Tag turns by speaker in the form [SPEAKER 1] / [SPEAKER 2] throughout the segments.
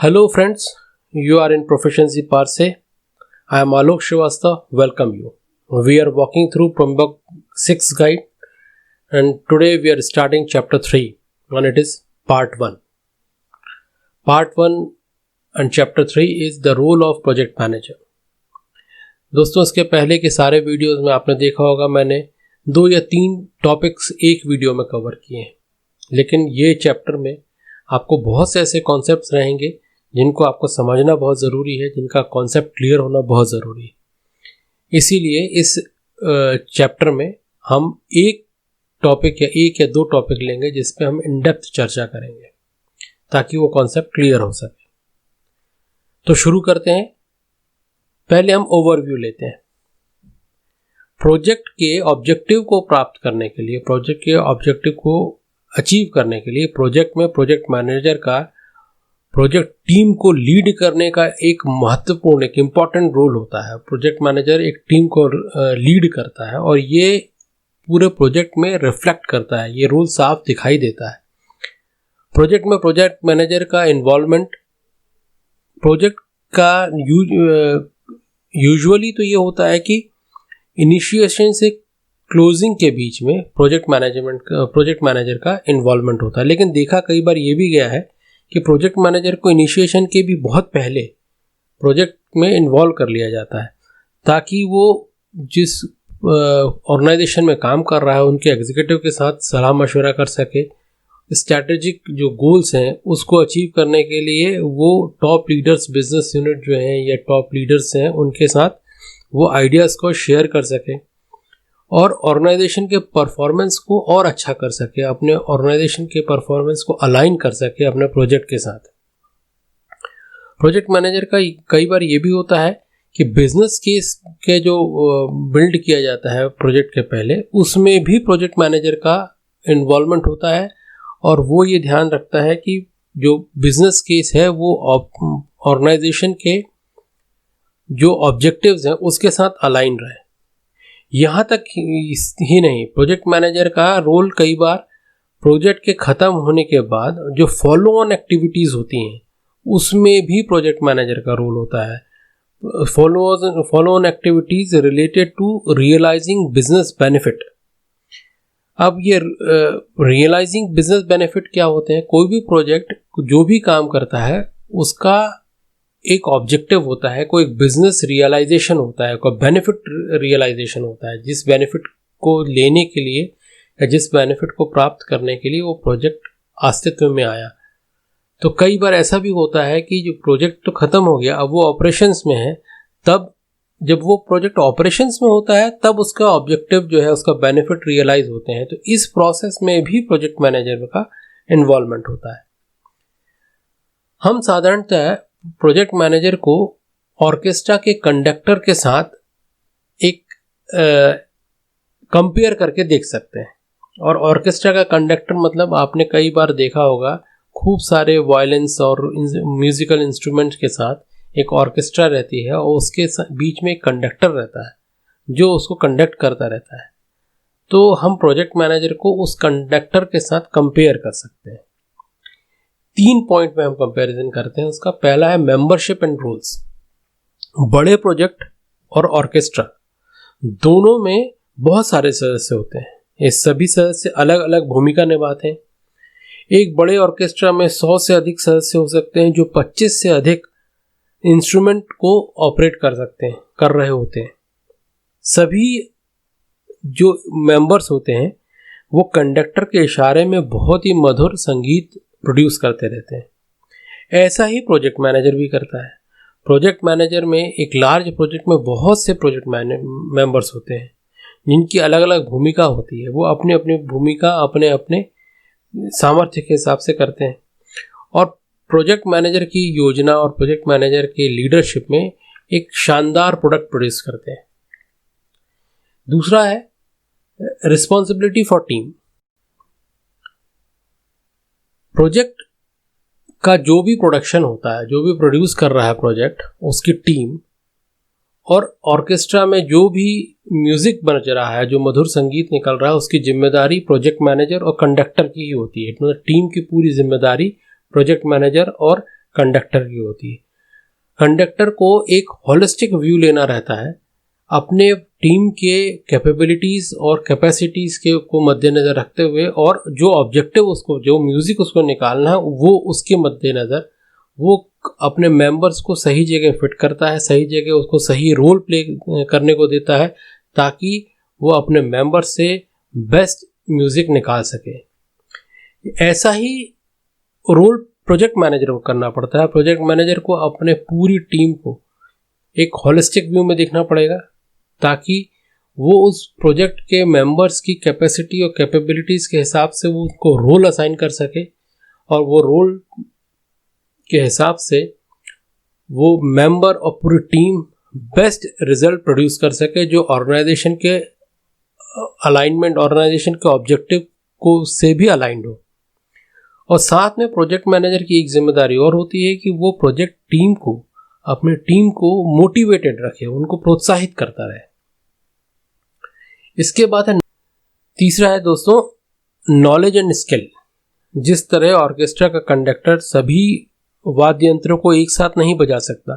[SPEAKER 1] Hello friends, you are in Proficiency Parse. I am Alok Srivastava. Welcome you. We are walking through Prombook 6 guide and today we are starting chapter 3 and it is part 1. Part 1 and chapter 3 is the role of project manager. दोस्तों इसके पहले के सारे videos में आपने देखा होगा मैंने 2 या 3 टॉपिक्स एक वीडियो में कवर किए हैं, लेकिन ये चैप्टर में आपको बहुत से ऐसे कॉन्सेप्ट्स रहेंगे जिनको आपको समझना बहुत ज़रूरी है, जिनका कॉन्सेप्ट क्लियर होना बहुत ज़रूरी है। इसीलिए इस चैप्टर में हम एक टॉपिक या 1 या 2 टॉपिक लेंगे जिस पे हम इन डेप्थ चर्चा करेंगे ताकि वो कॉन्सेप्ट क्लियर हो सके। तो शुरू करते हैं। पहले हम ओवरव्यू लेते हैं। प्रोजेक्ट के ऑब्जेक्टिव को प्राप्त करने के लिए, प्रोजेक्ट के ऑब्जेक्टिव को अचीव करने के लिए प्रोजेक्ट में प्रोजेक्ट मैनेजर का प्रोजेक्ट टीम को लीड करने का एक महत्वपूर्ण, एक इम्पॉर्टेंट रोल होता है। प्रोजेक्ट मैनेजर एक टीम को लीड करता है और ये पूरे प्रोजेक्ट में रिफ्लेक्ट करता है, ये रोल साफ दिखाई देता है। प्रोजेक्ट में प्रोजेक्ट मैनेजर का इन्वॉल्वमेंट, प्रोजेक्ट का यूजुअली तो ये होता है कि इनिशिएशन से क्लोजिंग के बीच में प्रोजेक्ट मैनेजर का इन्वॉल्वमेंट होता है, लेकिन देखा कई बार ये भी गया है कि प्रोजेक्ट मैनेजर को इनिशिएशन के भी बहुत पहले प्रोजेक्ट में इन्वॉल्व कर लिया जाता है ताकि वो जिस ऑर्गेनाइजेशन में काम कर रहा है उनके एग्जीक्यूटिव के साथ सलाह मशवरा कर सके, स्ट्रैटेजिक जो गोल्स हैं उसको अचीव करने के लिए वो टॉप लीडर्स, बिजनेस यूनिट जो हैं या टॉप लीडर्स हैं उनके साथ वो आइडियाज़ को शेयर कर सके और ऑर्गेनाइजेशन के परफॉर्मेंस को और अच्छा कर सके, अपने ऑर्गेनाइजेशन के परफॉर्मेंस को अलाइन कर सके अपने प्रोजेक्ट के साथ। प्रोजेक्ट मैनेजर का कई बार ये भी होता है कि बिजनेस केस के जो बिल्ड किया जाता है प्रोजेक्ट के पहले, उसमें भी प्रोजेक्ट मैनेजर का इन्वॉल्वमेंट होता है और वो ये ध्यान रखता है कि जो बिजनेस केस है वो ऑर्गेनाइजेशन के जो ऑब्जेक्टिव्स हैं उसके साथ अलाइन रहे। यहाँ तक ही नहीं, प्रोजेक्ट मैनेजर का रोल कई बार प्रोजेक्ट के ख़त्म होने के बाद जो फॉलो ऑन एक्टिविटीज़ होती हैं उसमें भी प्रोजेक्ट मैनेजर का रोल होता है। Follow on activities related to realising business benefit. अब ये रियलाइजिंग बिजनेस बेनिफिट क्या होते हैं? कोई भी प्रोजेक्ट जो भी काम करता है उसका एक ऑब्जेक्टिव होता है, कोई बिजनेस रियलाइजेशन होता है, कोई बेनिफिट रियलाइजेशन होता है। जिस बेनिफिट को लेने के लिए या जिस बेनिफिट को प्राप्त करने के लिए वो प्रोजेक्ट अस्तित्व में आया। तो कई बार ऐसा भी होता है कि जो प्रोजेक्ट तो ख़त्म हो गया, अब वो ऑपरेशंस में है, तब जब वो प्रोजेक्ट ऑपरेशंस में होता है तब उसका ऑब्जेक्टिव जो है, उसका बेनिफिट रियलाइज होते हैं। तो इस प्रोसेस में भी प्रोजेक्ट मैनेजर का इन्वॉल्वमेंट होता है। हम साधारणतः प्रोजेक्ट मैनेजर को ऑर्केस्ट्रा के कंडक्टर के साथ एक कंपेयर करके देख सकते हैं। और ऑर्केस्ट्रा का कंडक्टर मतलब आपने कई बार देखा होगा, खूब सारे वायलेंस और म्यूजिकल इंस्ट्रूमेंट्स के साथ एक ऑर्केस्ट्रा रहती है और उसके बीच में एक कंडक्टर रहता है जो उसको कंडक्ट करता रहता है। तो हम प्रोजेक्ट मैनेजर को उस कंडक्टर के साथ कंपेयर कर सकते हैं। 3 पॉइंट में हम कंपैरिजन करते हैं। उसका पहला है मेंबरशिप एंड रोल्स। बड़े प्रोजेक्ट और ऑर्केस्ट्रा दोनों में बहुत सारे सदस्य होते हैं। ये सभी सदस्य अलग अलग भूमिका निभाते हैं। एक बड़े ऑर्केस्ट्रा में 100 से अधिक सदस्य हो सकते हैं जो 25 से अधिक इंस्ट्रूमेंट को ऑपरेट कर रहे होते हैं। सभी जो मेंबर्स होते हैं वो कंडक्टर के इशारे में बहुत ही मधुर संगीत प्रोड्यूस करते रहते हैं। ऐसा ही प्रोजेक्ट मैनेजर भी करता है। प्रोजेक्ट मैनेजर में एक लार्ज प्रोजेक्ट में बहुत से प्रोजेक्ट मेंबर्स होते हैं जिनकी अलग अलग भूमिका होती है। वो अपने अपनी भूमिका अपने अपने सामर्थ्य के हिसाब से करते हैं और प्रोजेक्ट मैनेजर की योजना और प्रोजेक्ट मैनेजर के लीडरशिप में एक शानदार प्रोडक्ट प्रोड्यूस करते हैं। दूसरा है रिस्पॉन्सिबिलिटी फॉर टीम। प्रोजेक्ट का जो भी प्रोडक्शन होता है, जो भी प्रोड्यूस कर रहा है प्रोजेक्ट, उसकी टीम, और ऑर्केस्ट्रा में जो भी म्यूजिक बज रहा है, जो मधुर संगीत निकल रहा है, उसकी जिम्मेदारी प्रोजेक्ट मैनेजर और कंडक्टर की ही होती है। मतलब टीम की पूरी जिम्मेदारी प्रोजेक्ट मैनेजर और कंडक्टर की होती है। कंडक्टर को एक होलिस्टिक व्यू लेना रहता है, अपने टीम के कैपेबिलिटीज़ और कैपेसिटीज़ के को मद्देनज़र रखते हुए, और जो ऑब्जेक्टिव उसको, जो म्यूज़िक उसको निकालना है वो उसके मद्देनज़र वो अपने मेंबर्स को सही जगह फिट करता है, सही जगह उसको सही रोल प्ले करने को देता है, ताकि वो अपने मेंबर से बेस्ट म्यूज़िक निकाल सके। ऐसा ही रोल प्रोजेक्ट मैनेजर को करना पड़ता है। प्रोजेक्ट मैनेजर को अपने पूरी टीम को एक होलिस्टिक व्यू में देखना पड़ेगा, ताकि वो उस प्रोजेक्ट के मेंबर्स की कैपेसिटी और कैपेबिलिटीज़ के हिसाब से वो उनको रोल असाइन कर सके, और वो रोल के हिसाब से वो मेंबर और पूरी टीम बेस्ट रिजल्ट प्रोड्यूस कर सके, जो ऑर्गेनाइजेशन के अलाइनमेंट, ऑर्गेनाइजेशन के ऑब्जेक्टिव को से भी अलाइंड हो। और साथ में प्रोजेक्ट मैनेजर की एक जिम्मेदारी और होती है कि वो प्रोजेक्ट टीम को, अपनी टीम को मोटिवेटेड रखे, उनको प्रोत्साहित करता रहे। इसके बाद है तीसरा है दोस्तों नॉलेज एंड स्किल। जिस तरह ऑर्केस्ट्रा का कंडक्टर सभी वाद्य यंत्रों को एक साथ नहीं बजा सकता,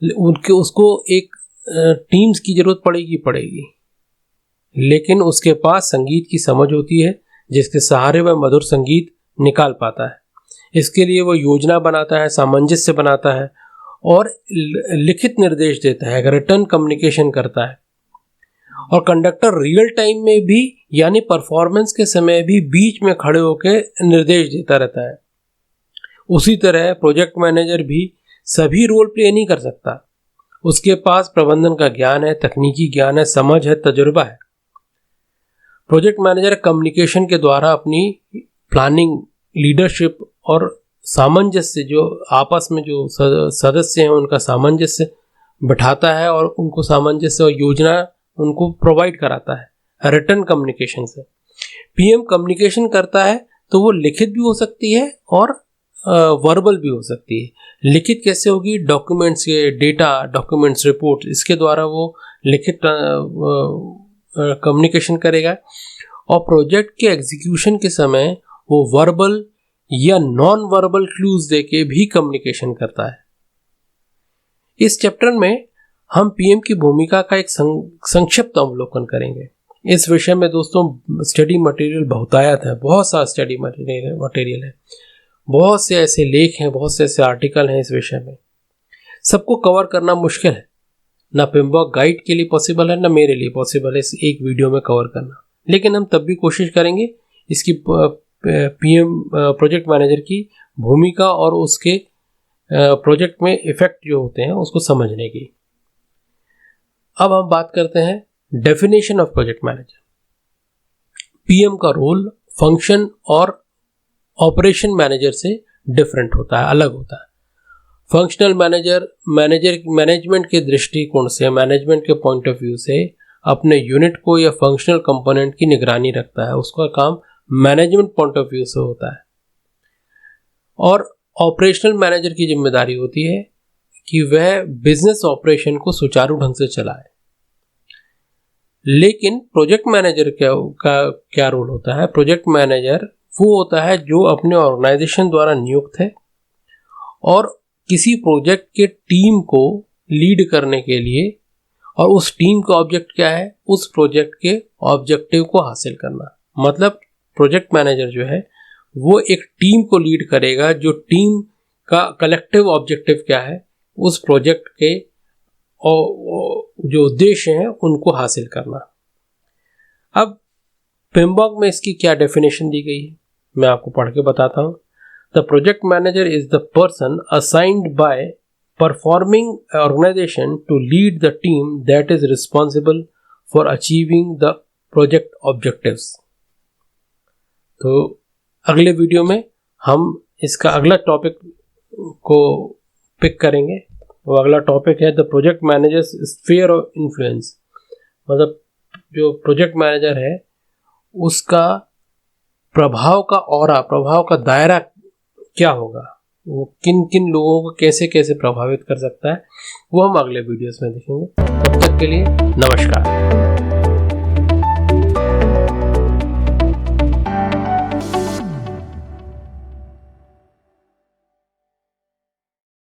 [SPEAKER 1] उसको एक टीम्स की जरूरत पड़ेगी, लेकिन उसके पास संगीत की समझ होती है जिसके सहारे वह मधुर संगीत निकाल पाता है। इसके लिए वो योजना बनाता है, सामंजस्य बनाता है और लिखित निर्देश देता है, रिटर्न कम्युनिकेशन करता है। और कंडक्टर रियल टाइम में भी, यानी परफॉर्मेंस के समय भी बीच में खड़े होकर निर्देश देता रहता है। उसी तरह प्रोजेक्ट मैनेजर भी सभी रोल प्ले नहीं कर सकता। उसके पास प्रबंधन का ज्ञान है, तकनीकी ज्ञान है, समझ है, तजुर्बा है। प्रोजेक्ट मैनेजर कम्युनिकेशन के द्वारा अपनी प्लानिंग, लीडरशिप और सामंजस्य, जो आपस में जो सदस्य हैं उनका सामंजस्य बिठाता है और उनको सामंजस्य और योजना उनको प्रोवाइड कराता है रिटर्न कम्युनिकेशन से। पीएम कम्युनिकेशन करता है तो वो लिखित भी हो सकती है और वर्बल भी हो सकती है। लिखित कैसे होगी? डॉक्यूमेंट्स के डेटा, डॉक्यूमेंट्स, रिपोर्ट, इसके द्वारा वो लिखित कम्युनिकेशन करेगा। और प्रोजेक्ट के एग्जीक्यूशन के समय वो वर्बल या नॉन वर्बल क्लूज देके भी कम्युनिकेशन करता है। इस चैप्टर में हम पीएम की भूमिका का एक संक्षिप्त अवलोकन करेंगे। इस विषय में दोस्तों स्टडी मटेरियल बहुतायत है, बहुत सा स्टडी मटेरियल है, बहुत से ऐसे लेख हैं, बहुत से ऐसे आर्टिकल हैं इस विषय में। सबको कवर करना मुश्किल है, ना पिम्बॉक गाइड के लिए पॉसिबल है, ना मेरे लिए पॉसिबल है इस एक वीडियो में कवर करना, लेकिन हम तब भी कोशिश करेंगे इसकी पीएम प्रोजेक्ट मैनेजर की भूमिका और उसके प्रोजेक्ट में इफेक्ट जो होते हैं उसको समझने की। अब हम बात करते हैं definition of project manager. PM का रोल, फंक्शन और ऑपरेशन मैनेजर से डिफरेंट होता है, अलग होता है। फंक्शनल मैनेजर मैनेजमेंट के दृष्टिकोण से, मैनेजमेंट के पॉइंट ऑफ व्यू से अपने यूनिट को या फंक्शनल कंपोनेंट की निगरानी रखता है, उसका काम मैनेजमेंट पॉइंट ऑफ व्यू से होता है। और ऑपरेशनल मैनेजर की जिम्मेदारी होती है कि वह बिजनेस ऑपरेशन को सुचारू ढंग से चलाए। लेकिन प्रोजेक्ट मैनेजर क्या रोल होता है? प्रोजेक्ट मैनेजर वो होता है जो अपने ऑर्गेनाइजेशन द्वारा नियुक्त है और किसी प्रोजेक्ट के टीम को लीड करने के लिए, और उस टीम का ऑब्जेक्ट क्या है? उस प्रोजेक्ट के ऑब्जेक्टिव को हासिल करना। मतलब प्रोजेक्ट मैनेजर जो है वो एक टीम को लीड करेगा, जो टीम का कलेक्टिव ऑब्जेक्टिव क्या है, उस प्रोजेक्ट के जो उद्देश्य हैं उनको हासिल करना। अब पिम्बॉक में इसकी क्या डेफिनेशन दी गई है मैं आपको पढ़ के बताता हूँ। The project manager is the person assigned by performing organisation to lead the team that is responsible for achieving the project objectives. तो अगले वीडियो में हम इसका अगला टॉपिक को पिक करेंगे। वो अगला टॉपिक है the project managers sphere of influence. मतलब जो प्रोजेक्ट मैनेजर है उसका प्रभाव का दायरा क्या होगा, वो किन किन लोगों को कैसे कैसे प्रभावित कर सकता है, वो हम अगले वीडियोस में देखेंगे। तब तक के लिए नमस्कार।